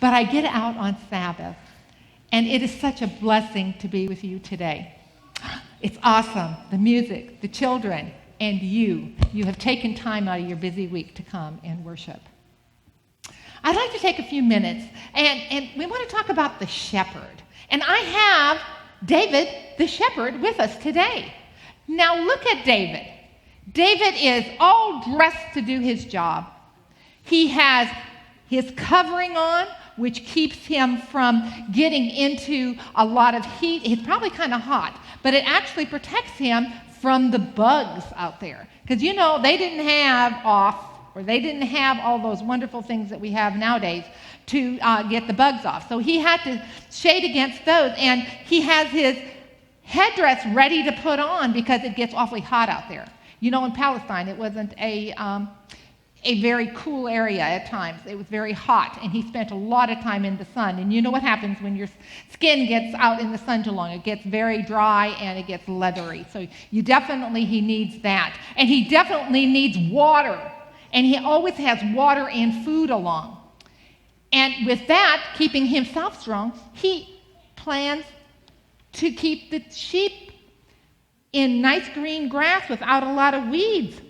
But I get out on Sabbath, and it is such a blessing to be with you today. It's awesome. The music, the children, and you. You have taken time out of your busy week to come and worship. I'd like to take a few minutes, and we want to talk about the shepherd. And I have David, the shepherd, with us today. Now look at David. David is all dressed to do his job. He has his covering on, which keeps him from getting into a lot of heat. It's probably kind of hot, but it actually protects him from the bugs out there. Because, you know, they didn't have they didn't have all those wonderful things that we have nowadays to get the bugs off. So he had to shade against those, and he has his headdress ready to put on because it gets awfully hot out there. You know, in Palestine, it wasn't a very cool area at times. It was very hot, and he spent a lot of time in the sun. And you know what happens when your skin gets out in the sun too long? It gets very dry, and it gets leathery. So he needs that. And he definitely needs water. And he always has water and food along. And with that, keeping himself strong, he plans to keep the sheep in nice green grass without a lot of weeds.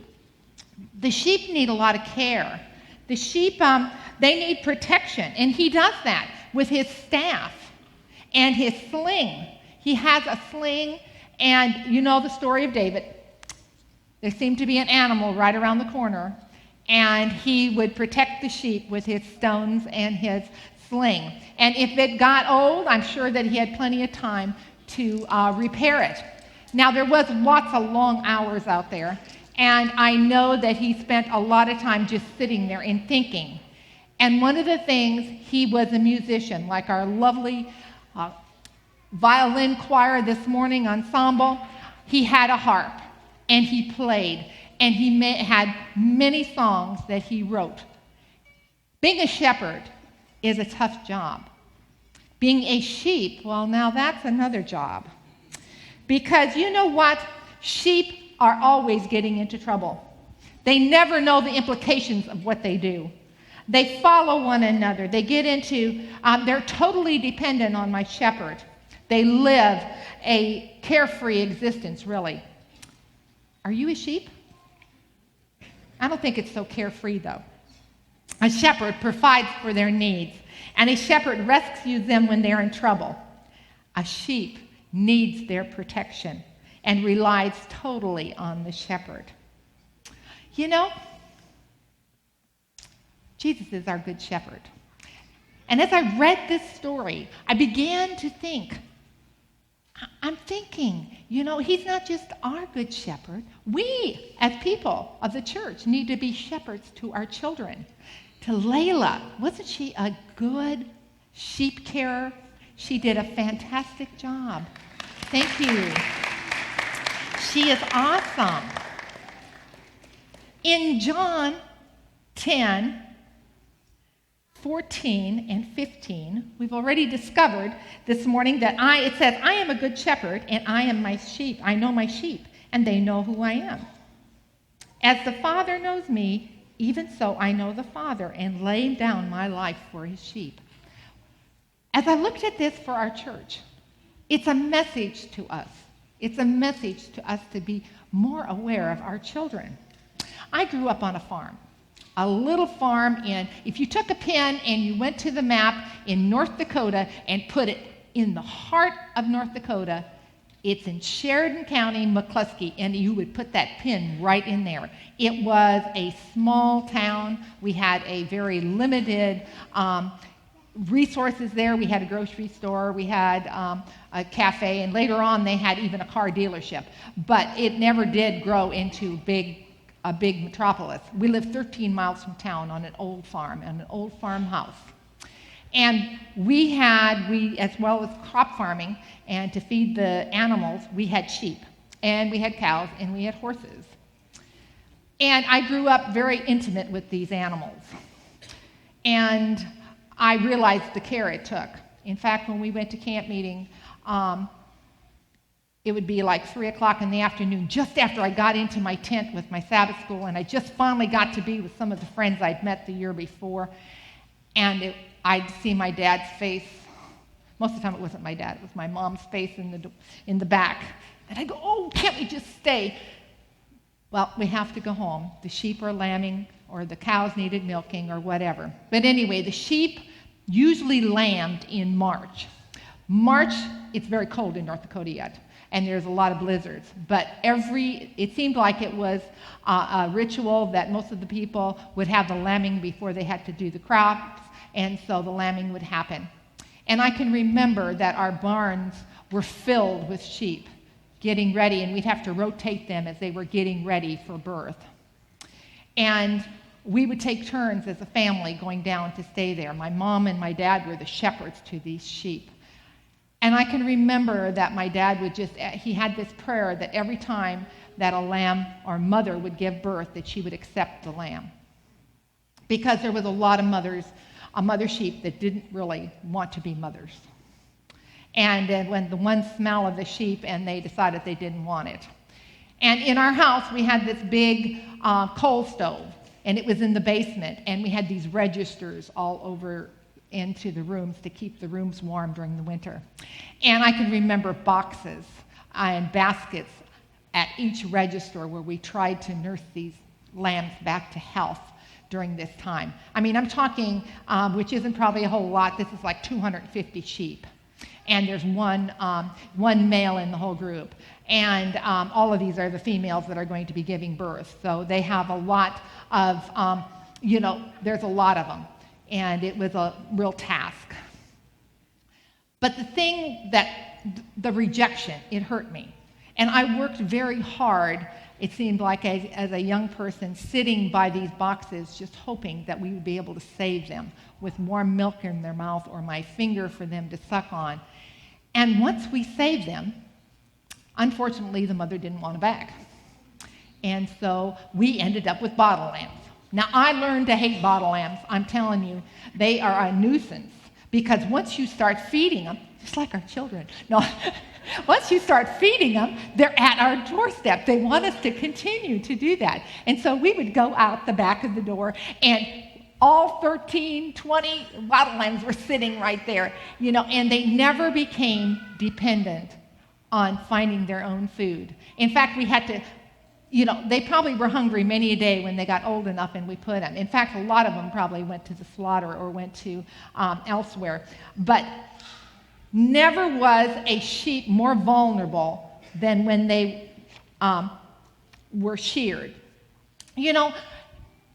The sheep need a lot of care. The sheep, they need protection, and he does that with his staff and his sling. He has a sling, and you know the story of David. There seemed to be an animal right around the corner, and he would protect the sheep with his stones and his sling. And if it got old, I'm sure that he had plenty of time to repair it. Now, there was lots of long hours out there, and I know that he spent a lot of time just sitting there and thinking. And one of the things, he was a musician, like our lovely violin choir this morning ensemble. He had a harp, and he played, and he had many songs that he wrote. Being a shepherd is a tough job. Being a sheep, well, now that's another job. Because you know what? Sheep are always getting into trouble. They never know the implications of what they do. They follow one another. They get into, they're totally dependent on my shepherd. They live a carefree existence, really. Are you a sheep? I don't think it's so carefree, though. A shepherd provides for their needs, and a shepherd rescues them when they're in trouble. A sheep needs their protection and relies totally on the shepherd. You know, Jesus is our good shepherd. And as I read this story, I began to think, I'm thinking, you know, he's not just our good shepherd. We, as people of the church, need to be shepherds to our children. To Layla, wasn't she a good sheep carer? She did a fantastic job. Thank you. She is awesome. In John 10, 14 and 15, we've already discovered this morning that it says, I am a good shepherd, and I am my sheep. I know my sheep, and they know who I am. As the Father knows me, even so I know the Father, and lay down my life for his sheep. As I looked at this for our church, it's a message to us. It's a message to us to be more aware of our children. I grew up on a farm. A little farm if you took a pen and you went to the map in North Dakota and put it in the heart of North Dakota, it's in Sheridan County, McCluskey, and you would put that pin right in there. It was a small town. We had a very limited resources there. We had a grocery store, we had a cafe, and later on they had even a car dealership. But it never did grow into a big metropolis. We lived 13 miles from town on an old farm, on an old farmhouse. And we as well as crop farming, and to feed the animals, we had sheep, and we had cows, and we had horses. And I grew up very intimate with these animals. And I realized the care it took. In fact, when we went to camp meeting, it would be like 3 o'clock in the afternoon, just after I got into my tent with my Sabbath school, and I just finally got to be with some of the friends I'd met the year before. And I'd see my dad's face. Most of the time it wasn't my dad, it was my mom's face in the back. And I go, oh, can't we just stay? Well, we have to go home. The sheep are lambing, or the cows needed milking, or whatever. But anyway, the sheep usually lambed in March. March, it's very cold in North Dakota yet, and there's a lot of blizzards. But it seemed like it was a ritual that most of the people would have the lambing before they had to do the crops, and so the lambing would happen. And I can remember that our barns were filled with sheep getting ready, and we'd have to rotate them as they were getting ready for birth. And we would take turns as a family going down to stay there. My mom and my dad were the shepherds to these sheep. And I can remember that my dad he had this prayer that every time that a lamb or mother would give birth, that she would accept the lamb. Because there was a lot of mother sheep that didn't really want to be mothers. And when the one smell of the sheep, and they decided they didn't want it. And in our house, we had this big coal stove, and it was in the basement, and we had these registers all over into the rooms to keep the rooms warm during the winter. And I can remember boxes and baskets at each register where we tried to nurse these lambs back to health during this time. I mean, I'm talking, which isn't probably a whole lot, this is like 250 sheep. And there's one male in the whole group. And all of these are the females that are going to be giving birth. So they have a lot of, there's a lot of them. And it was a real task. But the rejection, it hurt me. And I worked very hard, it seemed like, as a young person, sitting by these boxes, just hoping that we would be able to save them with warm milk in their mouth or my finger for them to suck on. And once we saved them, unfortunately, the mother didn't want them back. And so we ended up with bottle lambs. Now, I learned to hate bottle lambs. I'm telling you, they are a nuisance. Because once you start feeding them, just like our children, once you start feeding them, they're at our doorstep. They want us to continue to do that. And so we would go out the back of the door, and all 13, 20 bottle lambs were sitting right there, and they never became dependent on finding their own food. In fact, we had to, they probably were hungry many a day when they got old enough and we put them. In fact, a lot of them probably went to the slaughter or went to elsewhere. But never was a sheep more vulnerable than when they were sheared.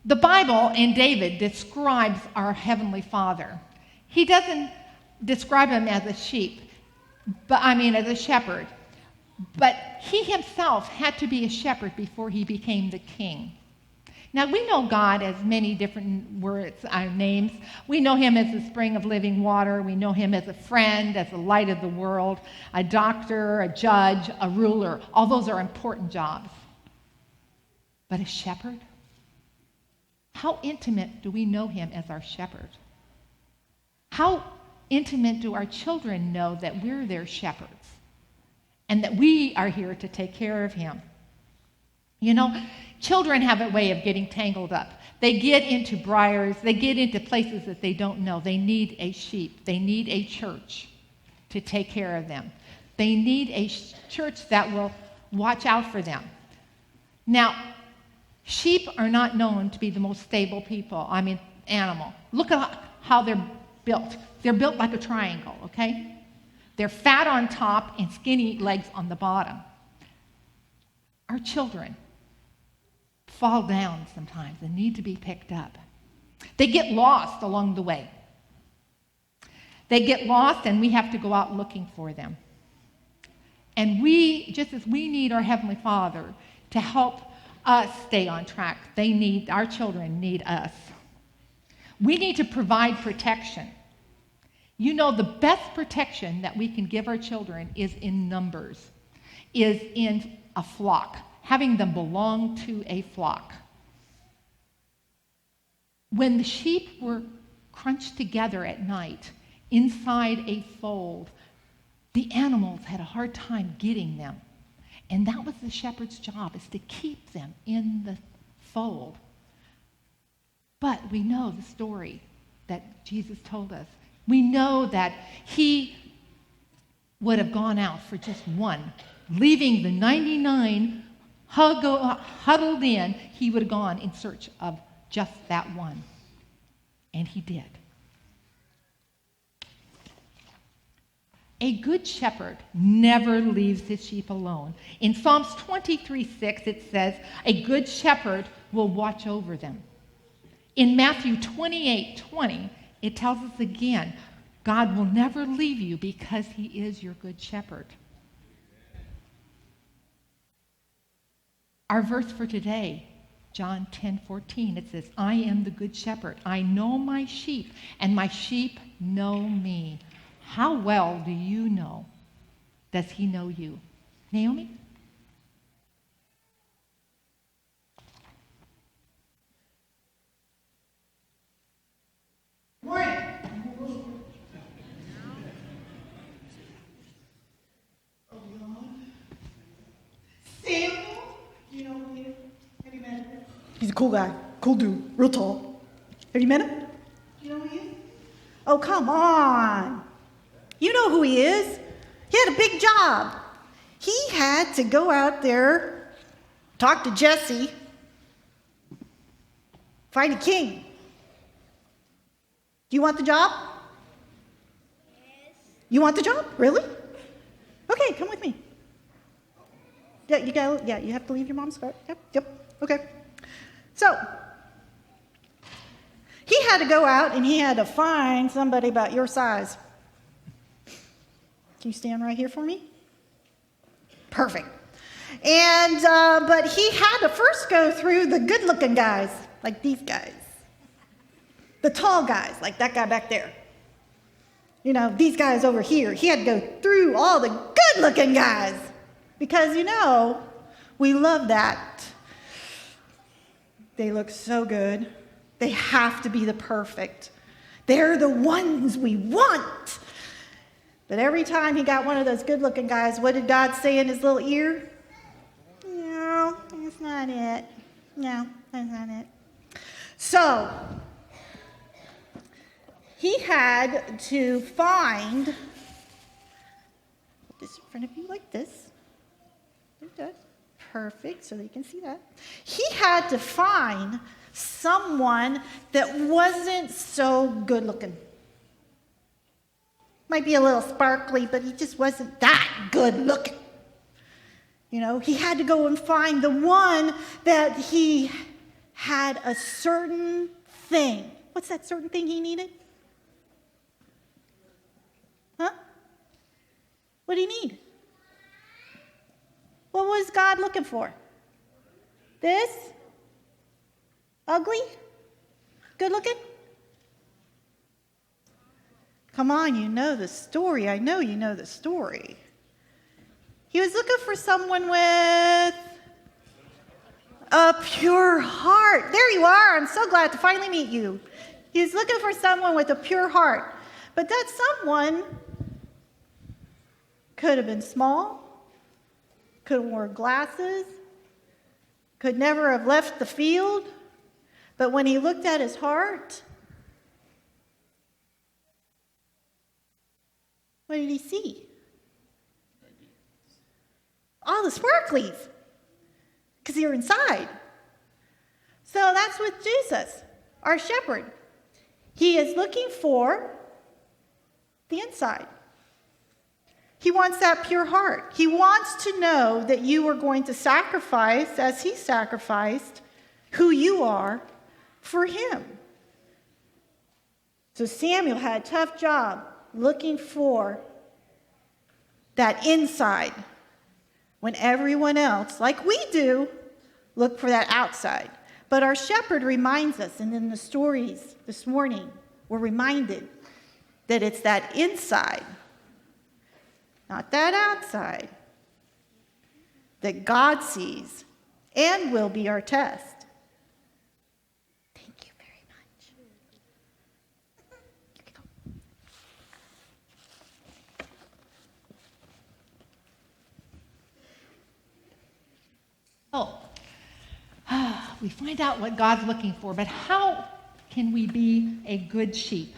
The Bible and David describes our Heavenly Father. He doesn't describe him as a sheep, as a shepherd. But he himself had to be a shepherd before he became the king. Now, we know God as many different names. We know him as the spring of living water. We know him as a friend, as the light of the world, a doctor, a judge, a ruler. All those are important jobs. But a shepherd? How intimate do we know him as our shepherd? How intimate do our children know that we're their shepherds and that we are here to take care of him? Children have a way of getting tangled up. They get into briars. They get into places that they don't know. They need a sheep. They need a church to take care of them. They need a church that will watch out for them. Now, sheep are not known to be the most stable animal. Look at how they're built. They're built like a triangle, okay? They're fat on top and skinny legs on the bottom. Our children fall down sometimes and need to be picked up. They get lost along the way. They get lost and we have to go out looking for them. And just as we need our Heavenly Father to help us stay on track, our children need us. We need to provide protection. The best protection that we can give our children is in numbers, is in a flock, having them belong to a flock. When the sheep were crunched together at night inside a fold, the animals had a hard time getting them. And that was the shepherd's job, is to keep them in the fold. But we know the story. that Jesus told us. We know that he would have gone out for just one, leaving the 99 huddled in. He would have gone in search of just that one. And he did. A good shepherd never leaves his sheep alone. In Psalms 23:6, it says, a good shepherd will watch over them. In Matthew 28:20, it tells us again, God will never leave you because he is your good shepherd. Our verse for today, John 10:14, it says, I am the good shepherd. I know my sheep, and my sheep know me. How well do you know? Does he know you? Naomi? Morning. Samuel? Do you know who he is? Have you met him? He's a cool guy. Cool dude. Real tall. Have you met him? Do you know who he is? Oh, come on. You know who he is. He had a big job. He had to go out there, talk to Jesse, find a king. Do you want the job? Yes. You want the job? Really? Okay, come with me. Yeah, you have to leave your mom's car. Yep, okay. So, he had to go out and he had to find somebody about your size. Can you stand right here for me? Perfect. And, but he had to first go through the good-looking guys, like these guys. The tall guys, like that guy back there. You know, these guys over here. He had to go through all the good-looking guys. Because, you know, we love that. They look so good. They have to be the perfect. They're the ones we want. But every time he got one of those good-looking guys, what did God say in his little ear? No, that's not it. No, that's not it. So, he had to find, put this in front of you like this. Like that. Perfect, so that you can see that. He had to find someone that wasn't so good-looking. Might be a little sparkly, but he just wasn't that good-looking. You know, he had to go and find the one that he had a certain thing. What's that certain thing he needed? Huh? What did he need? What was God looking for? This? Ugly? Good looking? Come on, you know the story. I know you know the story. He was looking for someone with a pure heart. There you are. I'm so glad to finally meet you. He was looking for someone with a pure heart. But that someone could have been small, could have worn glasses, could never have left the field. But when he looked at his heart, what did he see? All the sparklies, because they were inside. So that's with Jesus, our shepherd. He is looking for the inside. He wants that pure heart. He wants to know that you are going to sacrifice, as he sacrificed, who you are for him. So Samuel had a tough job looking for that inside when everyone else, like we do, look for that outside. But our shepherd reminds us, and in the stories this morning, we're reminded that it's that inside, not that outside, that God sees and will be our test. Thank you very much. Here we go. Oh, we find out what God's looking for, but how can we be a good sheep?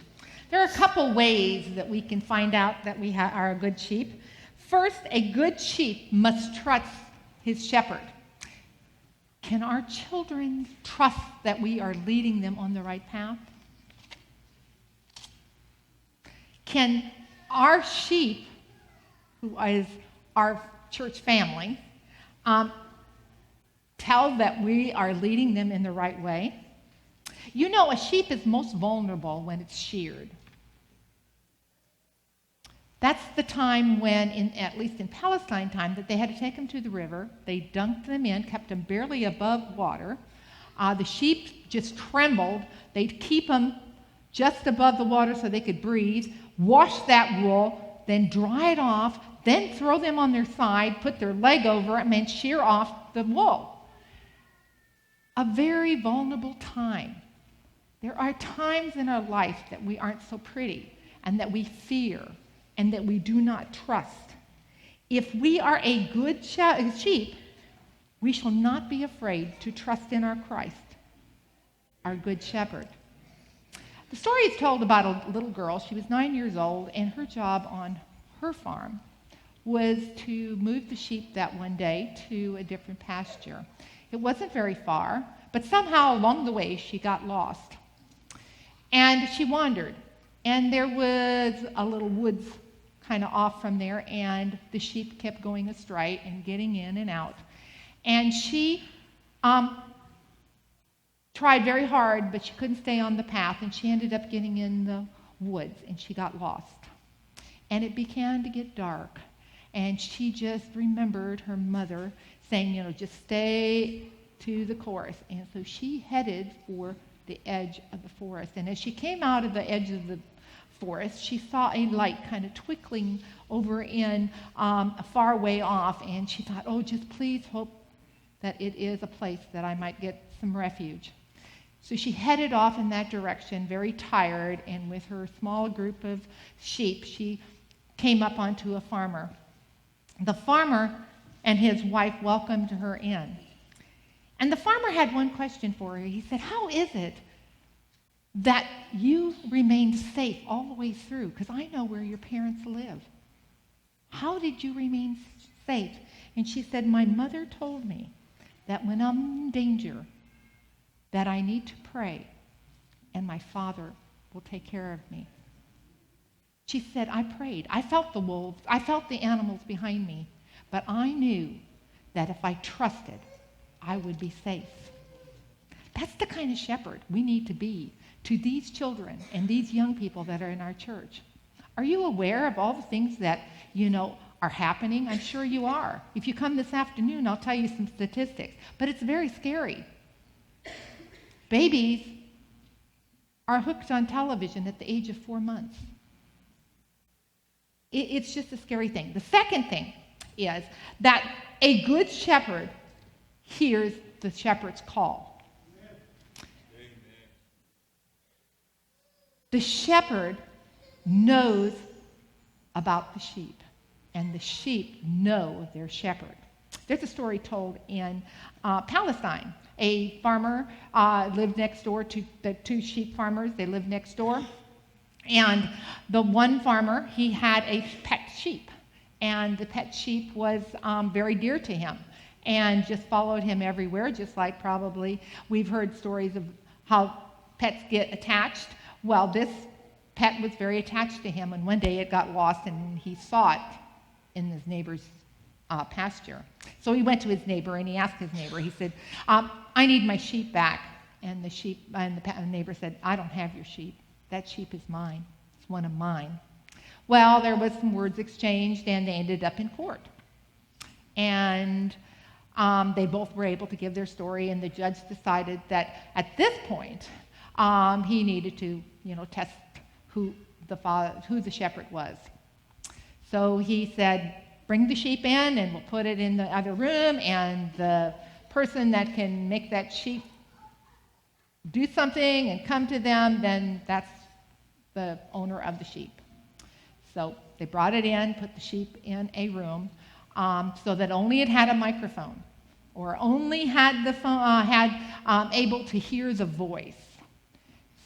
There are a couple ways that we can find out that we are a good sheep. First, a good sheep must trust his shepherd. Can our children trust that we are leading them on the right path? Can our sheep, who is our church family, tell that we are leading them in the right way? You know, a sheep is most vulnerable when it's sheared. That's the time when, at least in Palestine time, that they had to take them to the river. They dunked them in, kept them barely above water. The sheep just trembled. They'd keep them just above the water so they could breathe, wash that wool, then dry it off, then throw them on their side, put their leg over it, and shear off the wool. A very vulnerable time. There are times in our life that we aren't so pretty and that we fear and that we do not trust. If we are a good sheep, we shall not be afraid to trust in our Christ, our good shepherd. The story is told about a little girl. She was 9 years old, and her job on her farm was to move the sheep that one day to a different pasture. It wasn't very far, but somehow along the way she got lost. And she wandered, and there was a little woods kind of off from there, and the sheep kept going astray and getting in and out. And she tried very hard, but she couldn't stay on the path, and she ended up getting in the woods, and she got lost. And it began to get dark, and she just remembered her mother saying, just stay to the course. And so she headed for the edge of the forest. And as she came out of the edge of the forest, she saw a light kind of twinkling over in a far way off, and she thought, oh, just please hope that it is a place that I might get some refuge. So she headed off in that direction, very tired, and with her small group of sheep, she came up onto a farmer. The farmer and his wife welcomed her in. And the farmer had one question for her. He said, how is it that you remained safe all the way through? Because I know where your parents live. How did you remain safe? And she said, my mother told me that when I'm in danger, that I need to pray, and my Father will take care of me. She said, I prayed. I felt the wolves. I felt the animals behind me. But I knew that if I trusted, I would be safe. That's the kind of shepherd we need to be to these children and these young people that are in our church. Are you aware of all the things that, are happening? I'm sure you are. If you come this afternoon, I'll tell you some statistics. But it's very scary. Babies are hooked on television at the age of 4 months. It's just a scary thing. The second thing is that a good shepherd hears the shepherd's call. Amen. The shepherd knows about the sheep, and the sheep know their shepherd. There's a story told in Palestine. A farmer lived next door to the two sheep farmers. They lived next door. And the one farmer, he had a pet sheep. And the pet sheep was very dear to him and just followed him everywhere, just like probably we've heard stories of how pets get attached. Well, this pet was very attached to him, and one day it got lost, and he saw it in his neighbor's pasture. So he went to his neighbor, and he asked his neighbor, he said, I need my sheep back. And the neighbor said, I don't have your sheep. That sheep is mine. It's one of mine. Well, there was some words exchanged, and they ended up in court. And they both were able to give their story, and the judge decided that at this point, he needed to, test who the shepherd was. So he said, bring the sheep in, and we'll put it in the other room, and the person that can make that sheep do something and come to them, then that's the owner of the sheep. So they brought it in, put the sheep in a room, so that only it had a microphone, or only had the phone, able to hear the voice.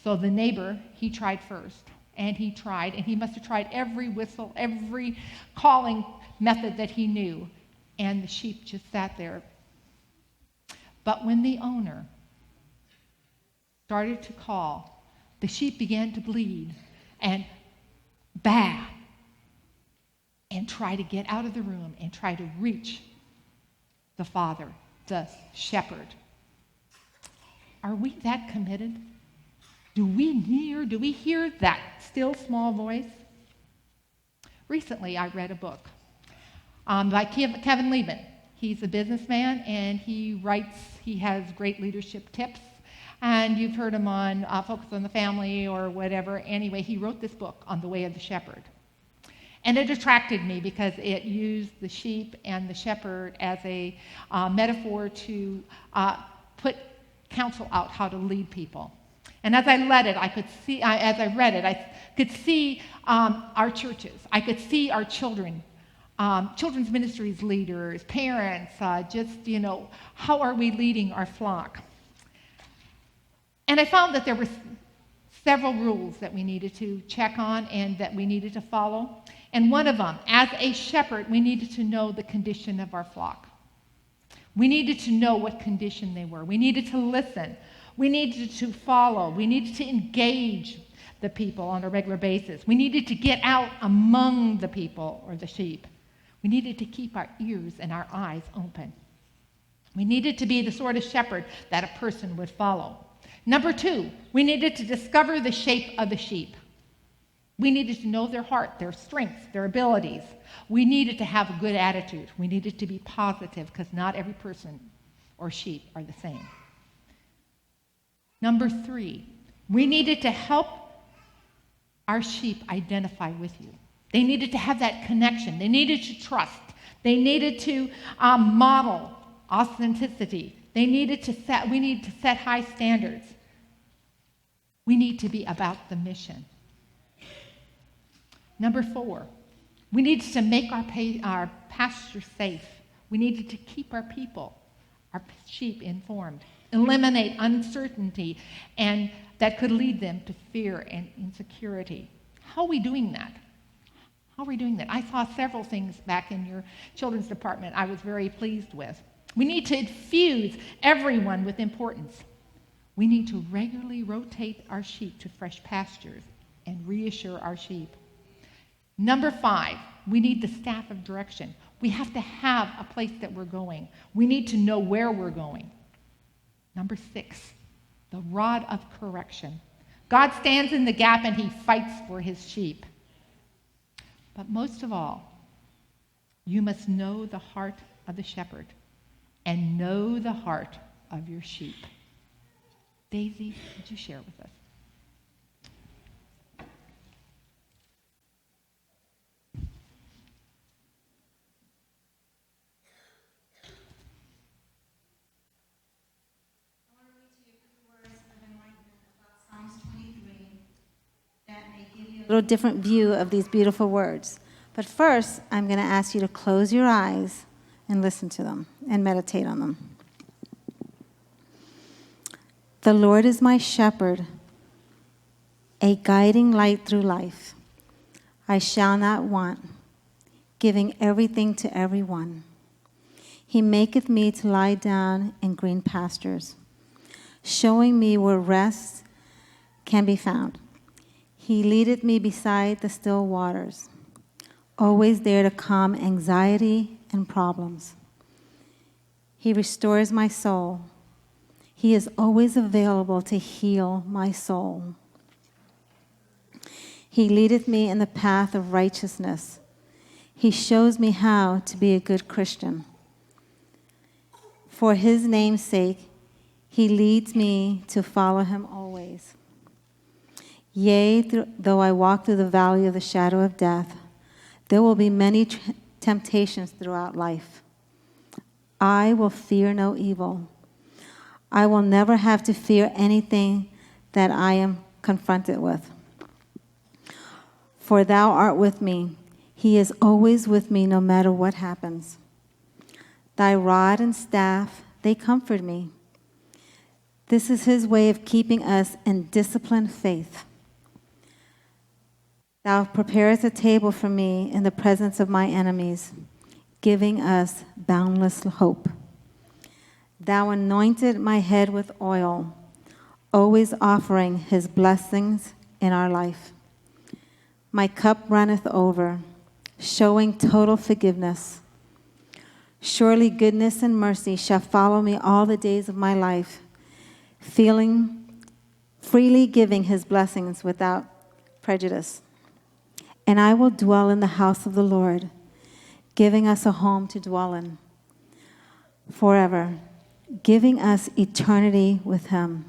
So the neighbor, he tried first, and he must have tried every whistle, every calling method that he knew, and the sheep just sat there. But when the owner started to call, the sheep began to bleed and baa and try to get out of the room and try to reach the father, the shepherd. Are we that committed? Do we hear that still small voice? Recently, I read a book by Kevin Lieben. He's a businessman, and he has great leadership tips. And you've heard him on Focus on the Family or whatever. Anyway, he wrote this book on the way of the shepherd. And it attracted me because it used the sheep and the shepherd as a metaphor to put counsel out how to lead people. And as I read it, I could see our churches. I could see our children, children's ministries leaders, parents, how are we leading our flock? And I found that there were several rules that we needed to check on and that we needed to follow. And one of them, as a shepherd, we needed to know the condition of our flock. We needed to know what condition they were. We needed to listen. We needed to follow. We needed to engage the people on a regular basis. We needed to get out among the people or the sheep. We needed to keep our ears and our eyes open. We needed to be the sort of shepherd that a person would follow. Number 2, we needed to discover the shape of the sheep. We needed to know their heart, their strengths, their abilities. We needed to have a good attitude. We needed to be positive because not every person or sheep are the same. Number 3, we needed to help our sheep identify with you. They needed to have that connection. They needed to trust. They needed to model authenticity. We need to set high standards. We need to be about the mission. Number 4, we needed to make our pasture safe. We needed to keep our people, our sheep, informed, eliminate uncertainty, and that could lead them to fear and insecurity. How are we doing that? I saw several things back in your children's department I was very pleased with. We need to infuse everyone with importance. We need to regularly rotate our sheep to fresh pastures and reassure our sheep. Number 5, we need the staff of direction. We have to have a place that we're going. We need to know where we're going. Number 6, the rod of correction. God stands in the gap and he fights for his sheep. But most of all, you must know the heart of the shepherd and know the heart of your sheep. Daisy, would you share with us? A little different view of these beautiful words. But first, I'm going to ask you to close your eyes and listen to them and meditate on them. The Lord is my shepherd, a guiding light through life. I shall not want, giving everything to everyone. He maketh me to lie down in green pastures, showing me where rest can be found. He leadeth me beside the still waters, always there to calm anxiety and problems. He restores my soul. He is always available to heal my soul. He leadeth me in the path of righteousness. He shows me how to be a good Christian. For his name's sake, he leads me to follow him always. Yea, though I walk through the valley of the shadow of death, there will be many temptations throughout life. I will fear no evil. I will never have to fear anything that I am confronted with. For thou art with me. He is always with me no matter what happens. Thy rod and staff, they comfort me. This is his way of keeping us in disciplined faith. Thou preparest a table for me in the presence of my enemies, giving us boundless hope. Thou anointed my head with oil, always offering his blessings in our life. My cup runneth over, showing total forgiveness. Surely goodness and mercy shall follow me all the days of my life, freely giving his blessings without prejudice. And I will dwell in the house of the Lord, giving us a home to dwell in forever, giving us eternity with him.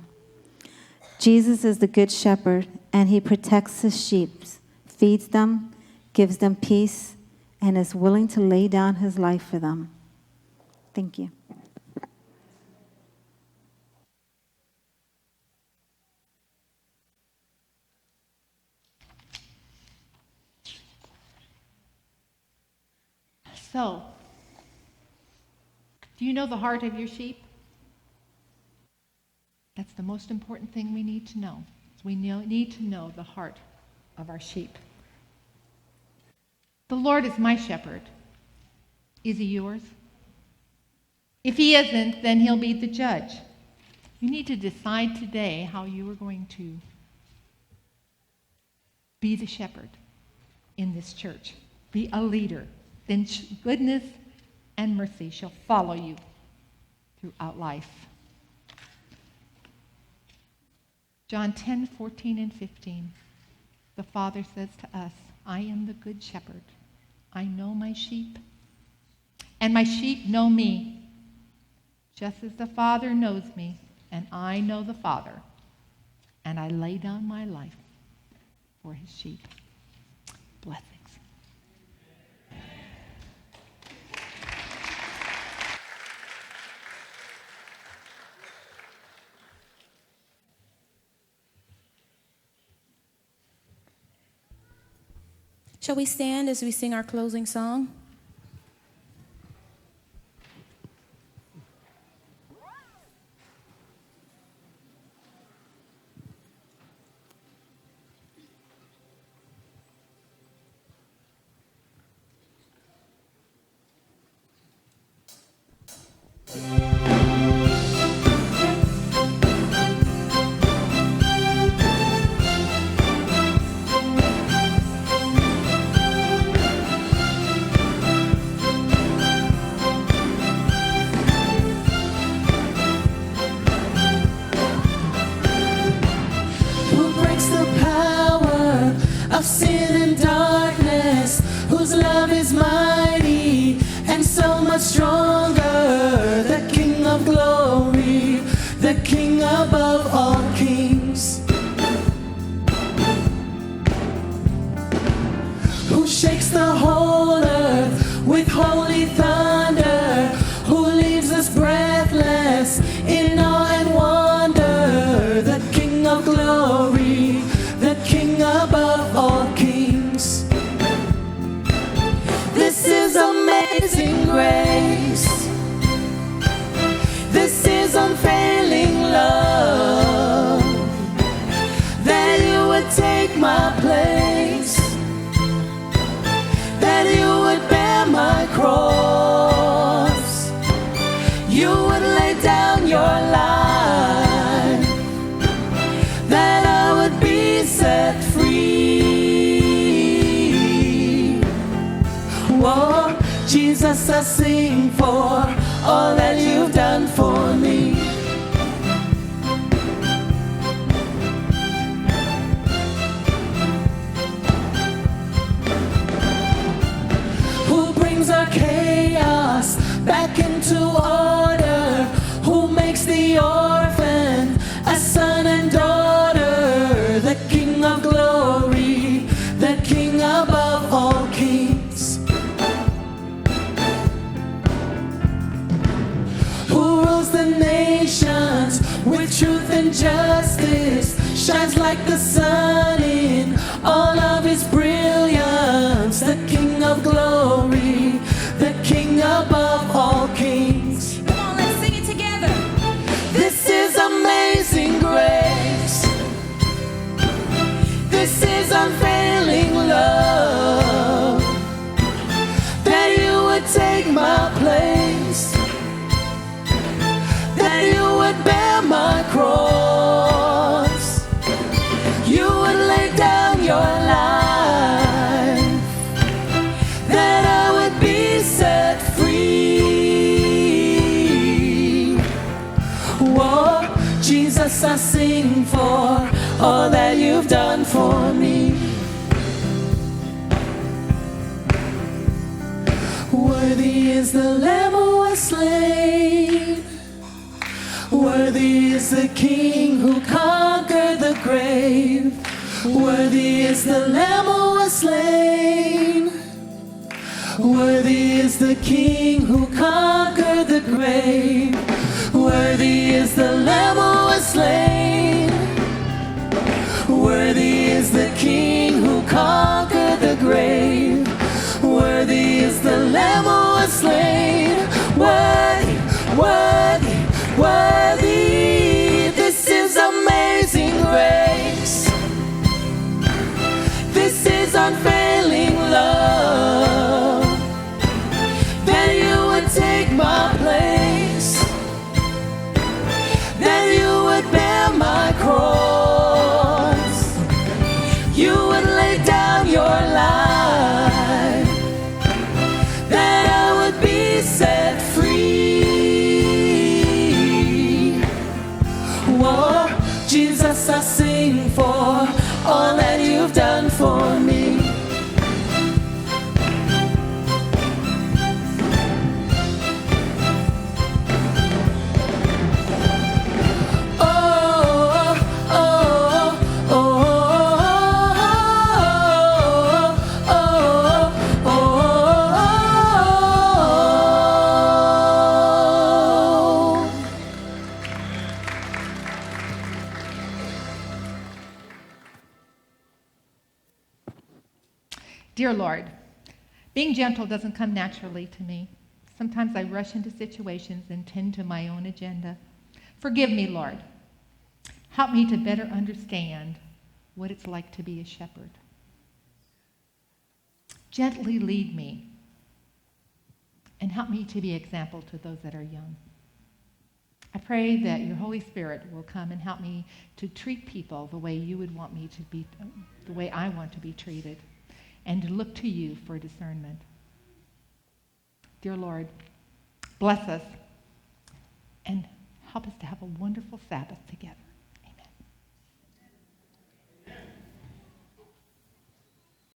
Jesus is the good shepherd, and he protects his sheep, feeds them, gives them peace, and is willing to lay down his life for them. Thank you. So, do you know the heart of your sheep? That's the most important thing we need to know. We need to know the heart of our sheep. The Lord is my shepherd. Is he yours? If he isn't, then he'll be the judge. You need to decide today how you are going to be the shepherd in this church. Be a leader. Then goodness and mercy shall follow you throughout life. John 10:14 and 15. The Father says to us, I am the good shepherd. I know my sheep, and my sheep know me, just as the Father knows me, and I know the Father, and I lay down my life for his sheep. Blessings. Shall we stand as we sing our closing song? Sin and darkness, whose love is mighty and so much stronger, the King of glory, the King above all kings, who shakes the whole earth with holy thunder, who leaves us breathless in awe and wonder, the King of glory, the King above all kings. This is amazing grace. This is unfailing love, that you would take my place, that you would bear my cross, you would lay down your life, that I would be set free. Whoa, Jesus, I sing for all that you've done for me. Who brings our chaos back into order, who makes the orphan a son and daughter, the King of glory, the King above all kings, who rules the nations with truth and justice, shines like the sun in all of his brilliance, the King of glory, the King above all kings. Come on, let's sing it together. This is amazing. all that you've done for me. Worthy is the Lamb who was slain. Worthy is the King who conquered the grave. Worthy is the Lamb who was slain. Worthy is the King who conquered the grave. Worthy is the Lamb who was slain. Worthy is the King who conquered the grave. Worthy is the Lamb who was slain. Worthy, worthy, worthy. This is amazing grace. This is unfailing love. That you would take my place. That you would bear my cross. You would lay down your life. That I would be set free. Whoa, Jesus, I sing for all that you've done for me. Dear Lord, being gentle doesn't come naturally to me. Sometimes I rush into situations and tend to my own agenda. Forgive me, Lord. Help me to better understand what it's like to be a shepherd. Gently lead me and help me to be an example to those that are young. I pray that your Holy Spirit will come and help me to treat people the way you would want me to be, the way I want to be treated, and to look to you for discernment. Dear Lord, bless us and help us to have a wonderful Sabbath together.